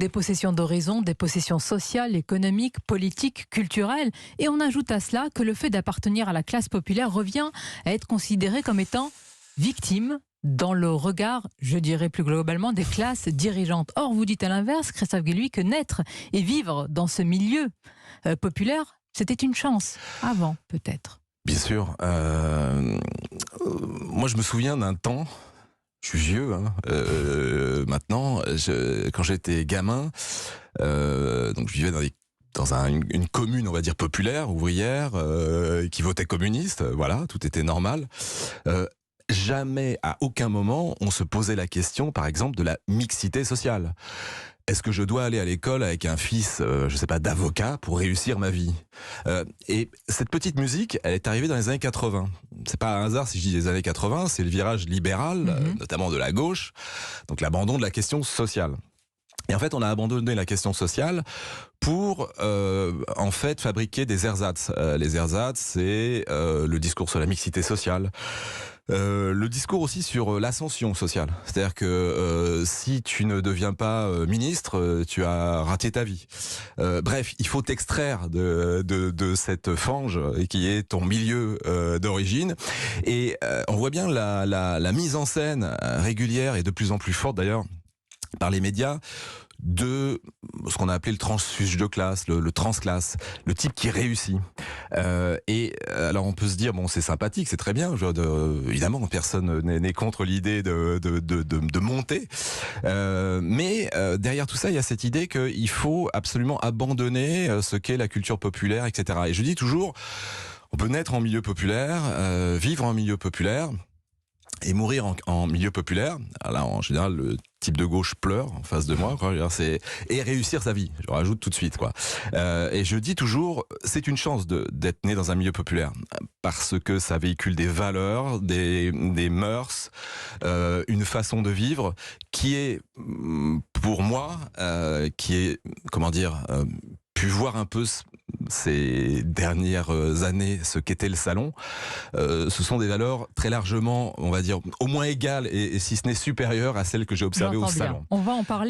Des possessions d'horizon, des possessions sociales, économiques, politiques, culturelles. Et on ajoute à cela que le fait d'appartenir à la classe populaire revient à être considéré comme étant victime dans le regard, je dirais plus globalement, des classes dirigeantes. Or, vous dites à l'inverse, Christophe Guilluy, que naître et vivre dans ce milieu populaire, c'était une chance, avant peut-être. Bien sûr. Moi, je me souviens d'un temps, je suis vieux maintenant, quand j'étais gamin, donc je vivais dans une commune, on va dire, populaire, ouvrière, qui votait communiste, voilà, tout était normal. Jamais, à aucun moment, on se posait la question, par exemple, de la mixité sociale. Est-ce que je dois aller à l'école avec un fils, je sais pas, d'avocat pour réussir ma vie ? Et cette petite musique, elle est arrivée dans les années 80. C'est pas un hasard si je dis les années 80, c'est le virage libéral, notamment de la gauche, donc l'abandon de la question sociale. Et en fait, on a abandonné la question sociale pour, en fait, fabriquer des ersatz. Les ersatz, c'est le discours sur la mixité sociale. Le discours aussi sur l'ascension sociale. C'est-à-dire que si tu ne deviens pas ministre, tu as raté ta vie. Bref, il faut t'extraire de cette fange qui est ton milieu d'origine. Et on voit bien la mise en scène régulière et de plus en plus forte d'ailleurs par les médias de ce qu'on a appelé le transfuge de classe, le transclasse, le type qui réussit. Et alors on peut se dire, bon, c'est sympathique, c'est très bien, évidemment personne n'est contre l'idée de monter, mais derrière tout ça il y a cette idée qu'il faut absolument abandonner ce qu'est la culture populaire, etc. Et je dis toujours, on peut naître en milieu populaire, vivre en milieu populaire, et mourir en milieu populaire. Alors là, en général, le type de gauche pleure en face de moi, quoi. Et réussir sa vie, je rajoute tout de suite, quoi. Et je dis toujours, c'est une chance d'être né dans un milieu populaire, parce que ça véhicule des valeurs, des mœurs, une façon de vivre qui est, pour moi, qui est, comment dire, pu voir un peu ces dernières années ce qu'était le salon. Ce sont des valeurs très largement, on va dire, au moins égales et si ce n'est supérieures à celles que j'ai observées au salon. On va en parler.